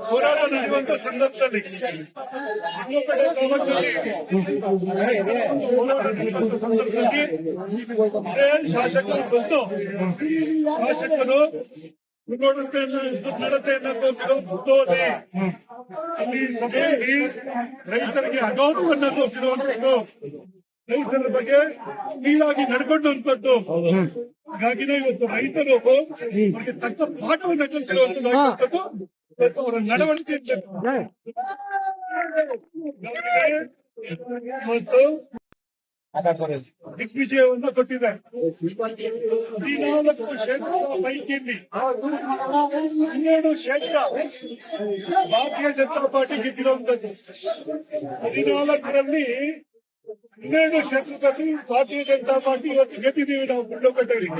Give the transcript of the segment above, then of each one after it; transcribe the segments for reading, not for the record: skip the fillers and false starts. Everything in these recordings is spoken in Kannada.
ಹೋರಾಟ ನಡೆಯುವಂತ ಸಂದರ್ಭದಲ್ಲಿ ಶಾಸಕರು ಬಂದು ಶಾಸಕರು ನಡತೆಯನ್ನ ತೋರಿಸಿರುವಂತದ್ದು ಅಲ್ಲಿ ಸಭೆಯಲ್ಲಿ ರೈತರಿಗೆ ಅಗೌರವವನ್ನು ತೋರಿಸಿರುವಂತದ್ದು, ರೈತರ ಬಗ್ಗೆ ಕೀಳಾಗಿ ನಡ್ಕೊಂಡಂತದ್ದು. ಹಾಗಾಗಿನೇ ಇವತ್ತು ರೈತರು ಅವರಿಗೆ ತಕ್ಕ ಪಾಠವನ್ನು ಕಲಿಸಿರುವಂತದ್ದು ಇವತ್ತು ಅವರ ನಡವಳಿಕೆ ಮತ್ತು ದಿಗ್ವಿಜಯವನ್ನು ಕೊಟ್ಟಿದೆ. 14 ಕ್ಷೇತ್ರದ ಪೈಕಿಯಲ್ಲಿ 12 ಕ್ಷೇತ್ರ ಭಾರತೀಯ ಜನತಾ ಪಾರ್ಟಿ ಗೆದ್ದಿರುವಂತದ್ದು. 14ರಲ್ಲಿ 12 ಕ್ಷೇತ್ರದಲ್ಲಿ ಭಾರತೀಯ ಜನತಾ ಪಾರ್ಟಿ ಇವತ್ತು ಗೆದ್ದಿದ್ದೀವಿ ನಾವು ಗುಂಡ್ಲುಪೇಟೆಯಲ್ಲಿ.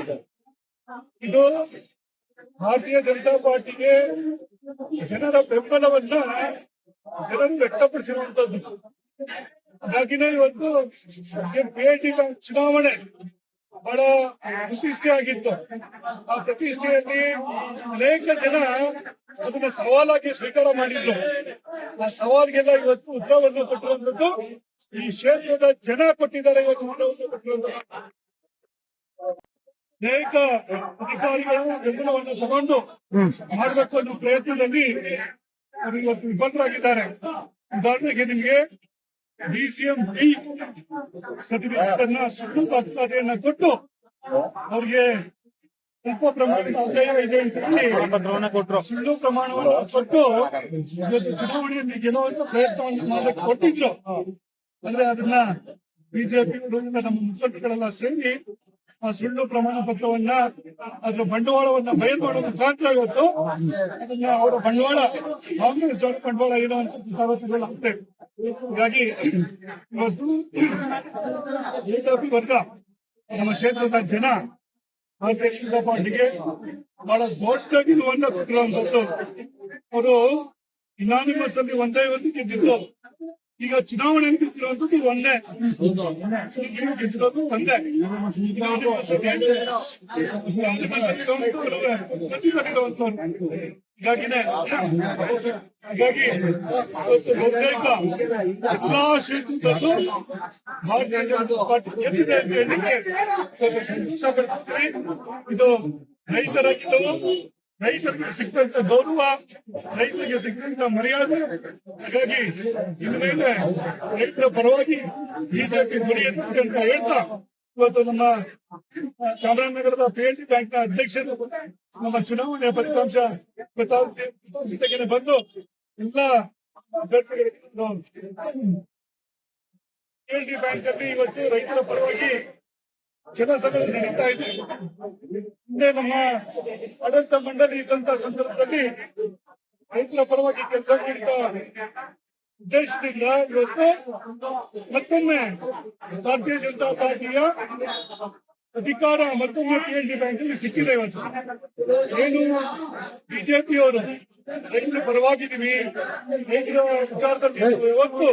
ಇದು ಭಾರತೀಯ ಜನತಾ ಪಾರ್ಟಿಗೆ ಜನರ ಬೆಂಬಲವನ್ನ ಜನರು ವ್ಯಕ್ತಪಡಿಸಿರುವಂತದ್ದು. ಹಾಗಾಗಿನೇ ಇವತ್ತು PIT ಚುನಾವಣೆ ಬಹಳ ಪ್ರತಿಷ್ಠೆ ಆಗಿತ್ತು. ಆ ಪ್ರತಿಷ್ಠೆಯಲ್ಲಿ ಅನೇಕ ಜನ ಅದನ್ನ ಸವಾಲಾಗಿ ಸ್ವೀಕಾರ ಮಾಡಿದ್ರು. ಆ ಸವಾಲ್ಗೆಲ್ಲ ಇವತ್ತು ಉತ್ತರವನ್ನು ಕೊಟ್ಟಿರುವಂತದ್ದು ಈ ಕ್ಷೇತ್ರದ ಜನ ಕೊಟ್ಟಿದ್ದಾರೆ. ಇವತ್ತು ಉತ್ತರವನ್ನು ಕೊಟ್ಟಿರುವಂತದ್ದು ಅನೇಕ ಅಧಿಕಾರಿಗಳ ಬೆಂಬಲವನ್ನು ತಗೊಂಡು ಮಾಡಬೇಕು ಅನ್ನೋ ಪ್ರಯತ್ನದಲ್ಲಿ ಅವರು ಇವತ್ತು ವಿಫಲರಾಗಿದ್ದಾರೆ. ಉದಾಹರಣೆಗೆ ನಿಮಗೆ DCM B ಸರ್ಟಿಫಿಕೇಟ್ ಅನ್ನ ಸುಳ್ಳು ದಾಖಲಾತಿಯನ್ನ ಕೊಟ್ಟು ಅವ್ರಿಗೆ ಸ್ವಲ್ಪ ಪ್ರಮಾಣದ ಆದಾಯ ಇದೆ ಅಂತ ಹೇಳಿ ಸುಳ್ಳು ಪ್ರಮಾಣವನ್ನು ಕೊಟ್ಟು ಇವತ್ತು ಚುನಾವಣೆಯಲ್ಲಿ ಗೆಲ್ಲುವಂತ ಪ್ರಯತ್ನವನ್ನು ಮಾಡಕ್ಕೆ ಕೊಟ್ಟಿದ್ರು. ಅಂದ್ರೆ ಅದನ್ನ ಬಿಜೆಪಿ ನಮ್ಮ ಮುಖಂಡಗಳೆಲ್ಲ ಸೇರಿ ಆ ಸುಳ್ಳು ಪ್ರಮಾಣ ಪತ್ರವನ್ನ ಅದರ ಬಂಡವಾಳವನ್ನ ಬಯಲು ಮಾಡುವ ಮುಖಾಂತರ ಇವತ್ತು ಅದನ್ನ ಅವರ ಬಂಡವಾಳ ಕಾಂಗ್ರೆಸ್ ದೊಡ್ಡ ಬಂಡವಾಳ ಏನೋ ಅಂತ ಆಗುತ್ತೆ. ಹೀಗಾಗಿ ಇವತ್ತು ಬಿಜೆಪಿ ವರ್ಗ ನಮ್ಮ ಕ್ಷೇತ್ರದ ಜನ ಭಾರತೀಯ ಜನತಾ ಪಾರ್ಟಿಗೆ ಬಹಳ ದೊಡ್ಡ ಗೆಲುವನ್ನು ಕೊಟ್ಟಿರುವಂತದ್ದು. ಅವರು ಇನಾನಿಮಸ್ ಅಲ್ಲಿ ಒಂದೇ ಒಂದು ಗೆದ್ದಿದ್ದು. ಈಗ ಚುನಾವಣೆಯಲ್ಲಿ ಗೆದ್ದಿರುವಂತದ್ದು ಒಂದೇ, ಗೆದ್ದಿರೋದು ಒಂದೇ. ಹಾಗಾಗಿ ಇವತ್ತು ಬಹುತೇಕ ಎಲ್ಲಾ ಕ್ಷೇತ್ರದಲ್ಲೂ ಭಾರತೀಯ ಜನತಾ ಪಾರ್ಟಿ ಗೆದ್ದಿದೆ ಅಂತ ಹೇಳಲಿಕ್ಕೆ ಸ್ವಲ್ಪ ಸಂತೋಷ ಪಡ್ತಿದ್ರಿ. ಇದು ರೈತರ ಗೆಲುವು, ರೈತರಿಗೆ ಸಿಕ್ಕಂತ ಗೌರವ, ರೈತರಿಗೆ ಸಿಕ್ಕಂತ ಮರ್ಯಾದೆ. ಹಾಗಾಗಿ ಇನ್ನು ಮೇಲೆ ರೈತರ ಪರವಾಗಿ ಬಿಜೆಪಿ ಧ್ವನಿಯೆತ್ತುತ್ತೆ ಅಂತ ಹೇಳ್ತಾ ಇವತ್ತು ನಮ್ಮ ಚಾಮರಾಜನಗರದ PIT ಬ್ಯಾಂಕ್ನ ಅಧ್ಯಕ್ಷರು ನಮ್ಮ ಚುನಾವಣೆಯ ಫಲಿತಾಂಶ ಜೊತೆಗೆ ಬಂದು ಎಲ್ಲ ಅಭ್ಯರ್ಥಿಗಳಿಗೆ PIT ಬ್ಯಾಂಕ್ ಅಲ್ಲಿ ಇವತ್ತು ರೈತರ ಪರವಾಗಿ ಕೆಲಸಗಳು ನಡೀತಾ ಇದೆ. ಹಿಂದೆ ನಮ್ಮ ಆಡಳಿತ ಮಂಡಳಿ ಇದ್ದಂತ ಸಂದರ್ಭದಲ್ಲಿ ರೈತರ ಪರವಾಗಿ ಕೆಲಸ ನೀಡಿದ ಉದ್ದೇಶದಿಂದ ಇವತ್ತು ಮತ್ತೊಮ್ಮೆ ಭಾರತೀಯ ಜನತಾ ಪಾರ್ಟಿಯ ಅಧಿಕಾರ ಮತ್ತೊಮ್ಮೆ PIT ಬ್ಯಾಂಕ್ ಅಲ್ಲಿ ಸಿಕ್ಕಿದೆ. ಇವತ್ತು ಏನು ಬಿಜೆಪಿಯವರು ರೈತರ ಪರವಾಗಿದ್ದೀವಿ, ರೈತರ ವಿಚಾರದಲ್ಲಿ ಇವತ್ತು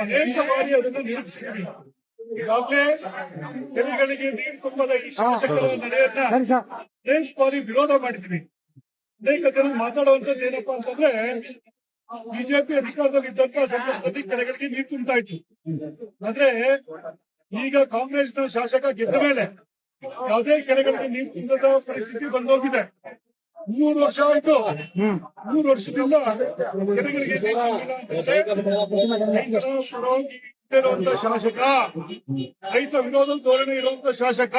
ಅನೇಕ ಬಾರಿ ಅದನ್ನು ನಿರೂಪಿಸಿದ್ವಿ. ಈಗಾಗಲೇ ಕೆರೆಗಳಿಗೆ ನೀರು ತುಂಬದ ಈ ಶಾಸಕರ ನಡೆಯನ್ನ ಅನೇಕ ಬಾರಿ ವಿರೋಧ ಮಾಡಿದ್ವಿ. ಅನೇಕ ಜನ ಮಾತಾಡುವಂತದ್ದು ಏನಪ್ಪಾ ಅಂತಂದ್ರೆ ಬಿಜೆಪಿ ಅಧಿಕಾರದಲ್ಲಿ ಇದ್ದಂತ ಸಂದರ್ಭದಲ್ಲಿ ಕೆರೆಗಳಿಗೆ ನೀರು ತುಂಬ್ತಾ ಇತ್ತು. ಆದ್ರೆ ಈಗ ಕಾಂಗ್ರೆಸ್ನ ಶಾಸಕ ಗೆದ್ದ ಮೇಲೆ ಯಾವುದೇ ಕೆರೆಗಳಿಗೆ ನೀರು ತುಂಬದ ಪರಿಸ್ಥಿತಿ ಬಂದೋಗಿದೆ. 3 ವರ್ಷ ಆಯ್ತು. 3 ವರ್ಷದಿಂದ ಕೆರೆಗಳಿಗೆ ಇರುವಂತ ಶಾಸಕ, ರೈತ ವಿರೋಧ ಧೋರಣೆ ಇರುವಂತ ಶಾಸಕ.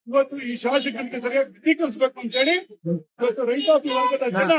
ಇವತ್ತು ಈ ಶಾಸಕರಿಗೆ ಸರಿಯಾಗಿ ಬುದ್ಧಿ ಕಲಿಸ್ಬೇಕು ಅಂತ ಹೇಳಿ ಇವತ್ತು ರೈತಾಪಿ ವರ್ಗದ ಜನ